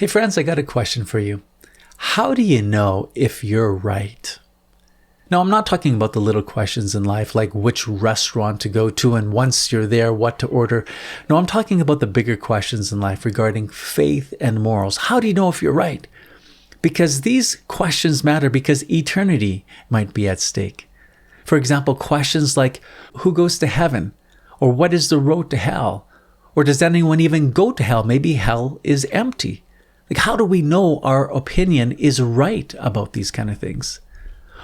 Hey friends, I got a question for you. How do you know if you're right? Now, I'm not talking about the little questions in life like which restaurant to go to and once you're there, what to order. No, I'm talking about the bigger questions in life regarding faith and morals. How do you know if you're right? Because these questions matter because eternity might be at stake. For example, questions like who goes to heaven? Or what is the road to hell? Or does anyone even go to hell? Maybe hell is empty. Like, how do we know our opinion is right about these kind of things?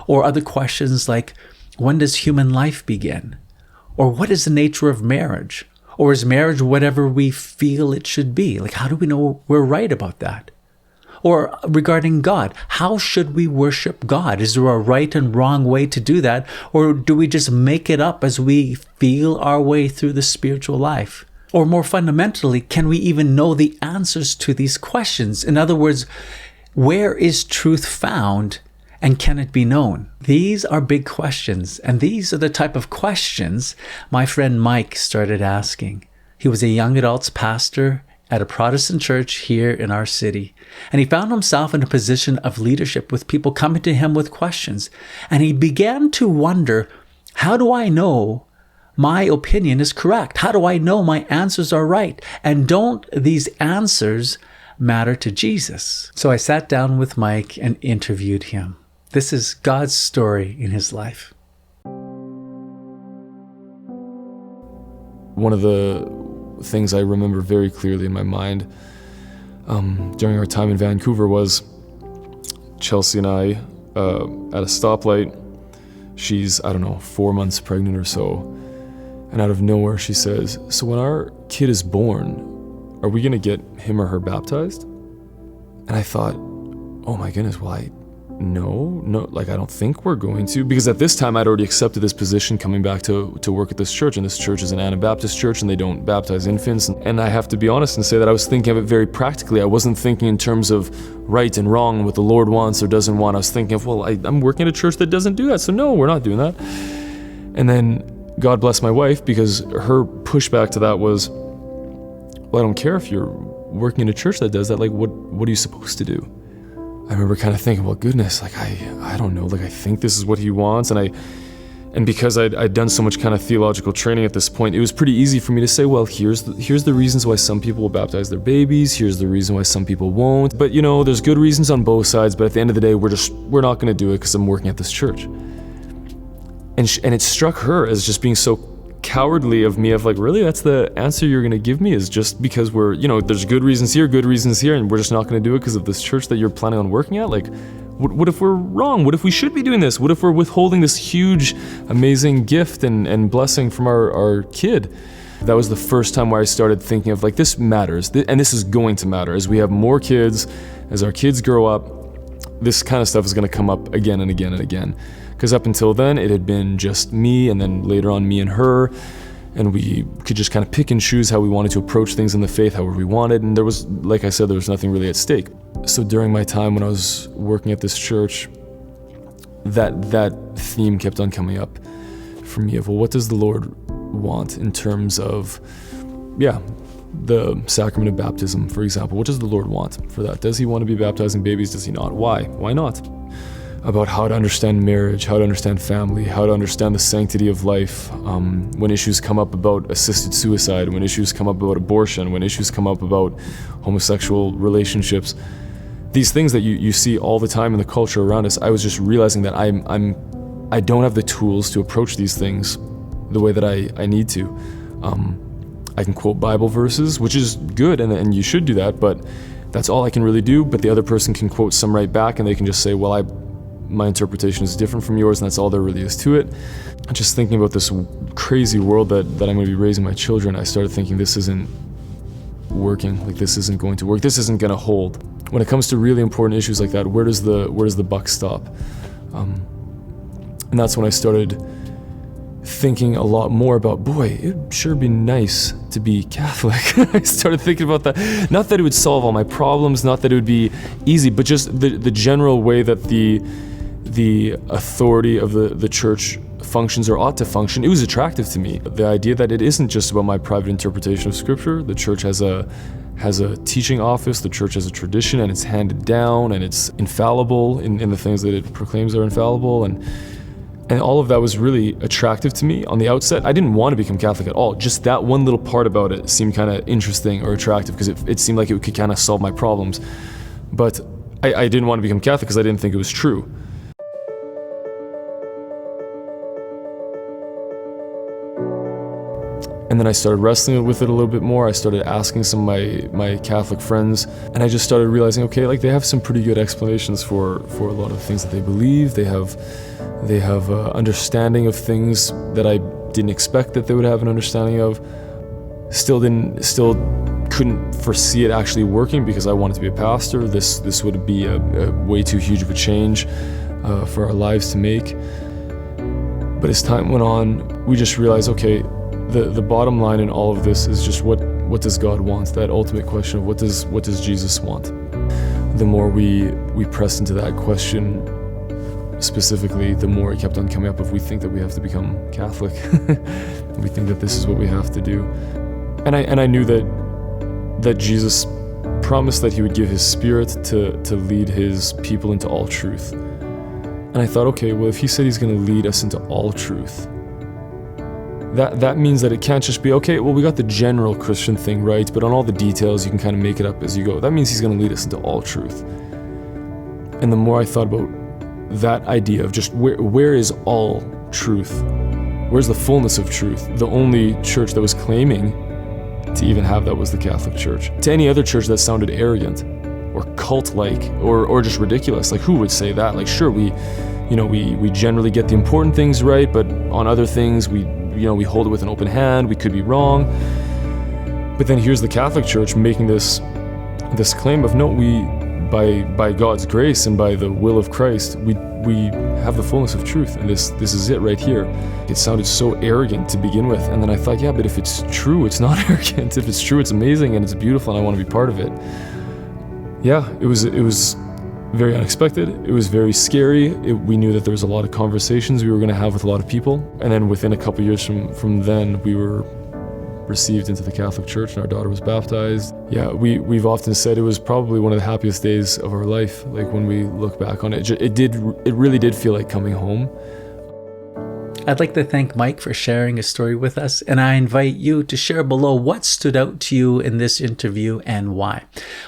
Or other questions like, when does human life begin? Or what is the nature of marriage? Or is marriage whatever we feel it should be? Like, how do we know we're right about that? Or regarding God, how should we worship God? Is there a right and wrong way to do that? Or do we just make it up as we feel our way through the spiritual life? Or more fundamentally, can we even know the answers to these questions? In other words, where is truth found and can it be known? These are big questions, and these are the type of questions my friend Mike started asking. He was a young adults pastor at a Protestant church here in our city, and he found himself in a position of leadership with people coming to him with questions, and he began to wonder, how do I know my opinion is correct? How do I know my answers are right? And don't these answers matter to Jesus? So I sat down with Mike and interviewed him. This is God's story in his life. One of the things I remember very clearly in my mind during our time in Vancouver was Chelsea and I at a stoplight. She's, 4 months pregnant or so. And out of nowhere, she says, so when our kid is born, are we going to get him or her baptized? And I thought, oh my goodness, why? No, I don't think we're going to. Because at this time, I'd already accepted this position coming back to work at this church. And this church is an Anabaptist church and they don't baptize infants. And I have to be honest and say that I was thinking of it very practically. I wasn't thinking in terms of right and wrong, what the Lord wants or doesn't want. I was thinking of, I'm working at a church that doesn't do that. So no, we're not doing that. And then God bless my wife, because her pushback to that was, well, I don't care if you're working in a church that does that. Like, what are you supposed to do? I remember kind of thinking, well, goodness, I don't know. I think this is what he wants. And because I'd done so much kind of theological training at this point, it was pretty easy for me to say, well, here's the reasons why some people will baptize their babies. Here's the reason why some people won't. But, there's good reasons on both sides. But at the end of the day, we're not going to do it because I'm working at this church. And it struck her as just being so cowardly of me, of really, that's the answer you're going to give me, is just because we're, there's good reasons here, and we're just not going to do it because of this church that you're planning on working at? What if we're wrong? What if we should be doing this? What if we're withholding this huge, amazing gift and blessing from our kid? That was the first time where I started thinking of this matters, and this is going to matter. As we have more kids, as our kids grow up, this kind of stuff is going to come up again and again and again. Because up until then, it had been just me, and then later on me and her, and we could just kind of pick and choose how we wanted to approach things in the faith, however we wanted, and there was, like I said, there was nothing really at stake. So during my time when I was working at this church, that theme kept on coming up for me of, well, what does the Lord want in terms of, the sacrament of baptism, for example? What does the Lord want for that? Does he want to be baptizing babies? Does he not? Why? Why not? About how to understand marriage, how to understand family, how to understand the sanctity of life, when issues come up about assisted suicide, when issues come up about abortion, when issues come up about homosexual relationships. These things that you see all the time in the culture around us, I was just realizing that I don't have the tools to approach these things the way that I need to. I can quote Bible verses, which is good, and you should do that, but that's all I can really do. But the other person can quote some right back, and they can just say, well, my interpretation is different from yours, and that's all there really is to it. Just thinking about this crazy world that I'm going to be raising my children, I started thinking this isn't working, this isn't going to work, this isn't going to hold. When it comes to really important issues like that, where does the buck stop? And that's when I started thinking a lot more about, boy, it would sure be nice to be Catholic. I started thinking about that. Not that it would solve all my problems, not that it would be easy, but just the general way that the authority of the church functions or ought to function. It was attractive to me. The idea that it isn't just about my private interpretation of Scripture. The church has has a teaching office, the church has a tradition, and it's handed down, and it's infallible in the things that it proclaims are infallible, and all of that was really attractive to me on the outset. I didn't want to become Catholic at all. Just that one little part about it seemed kind of interesting or attractive because it seemed like it could kind of solve my problems. But I didn't want to become Catholic because I didn't think it was true. And then I started wrestling with it a little bit more. I started asking some of my Catholic friends, and I just started realizing, okay, like they have some pretty good explanations for a lot of the things that they believe. They have understanding of things that I didn't expect that they would have an understanding of. Still couldn't foresee it actually working because I wanted to be a pastor. This would be a way too huge of a change for our lives to make. But as time went on, we just realized, okay, the bottom line in all of this is just what does God want? That ultimate question of what does Jesus want? The more we pressed into that question specifically, the more it kept on coming up of we think that we have to become Catholic. We think that this is what we have to do. And I knew that Jesus promised that he would give his Spirit to lead his people into all truth. And I thought, okay, well, if he said he's going to lead us into all truth, that means that it can't just be, okay, well, we got the general Christian thing right, but on all the details, you can kind of make it up as you go. That means he's going to lead us into all truth. And the more I thought about that idea of just where is all truth? Where's the fullness of truth? The only church that was claiming to even have that was the Catholic Church. To any other church that sounded arrogant or cult-like or just ridiculous. Like, who would say that? Like, sure, we generally get the important things right, but on other things, we hold it with an open hand. We could be wrong. But then here's the Catholic Church making this claim of, no, we, by God's grace and by the will of Christ, we have the fullness of truth, and this is it right here. It sounded so arrogant to begin with, and then I thought, yeah, but if it's true, it's not arrogant. If it's true, it's amazing and it's beautiful, and I want to be part of it. Yeah, it was very unexpected. It was very scary. We knew that there was a lot of conversations we were going to have with a lot of people, and then within a couple years from then, we were received into the Catholic Church, and our daughter was baptized. Yeah, we've often said it was probably one of the happiest days of our life. Like, when we look back on it, it really did feel like coming home. I'd like to thank Mike for sharing his story with us, and I invite you to share below what stood out to you in this interview and why.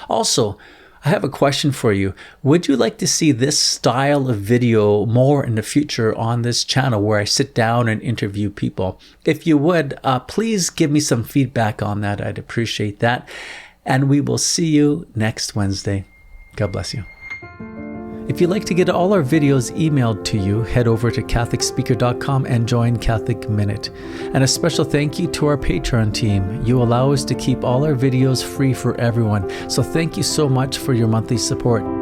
Also, I have a question for you. Would you like to see this style of video more in the future on this channel where I sit down and interview people? If you would, please give me some feedback on that. I'd appreciate that. And we will see you next Wednesday. God bless you. If you'd like to get all our videos emailed to you, head over to CatholicSpeaker.com and join Catholic Minute. And a special thank you to our Patreon team. You allow us to keep all our videos free for everyone. So thank you so much for your monthly support.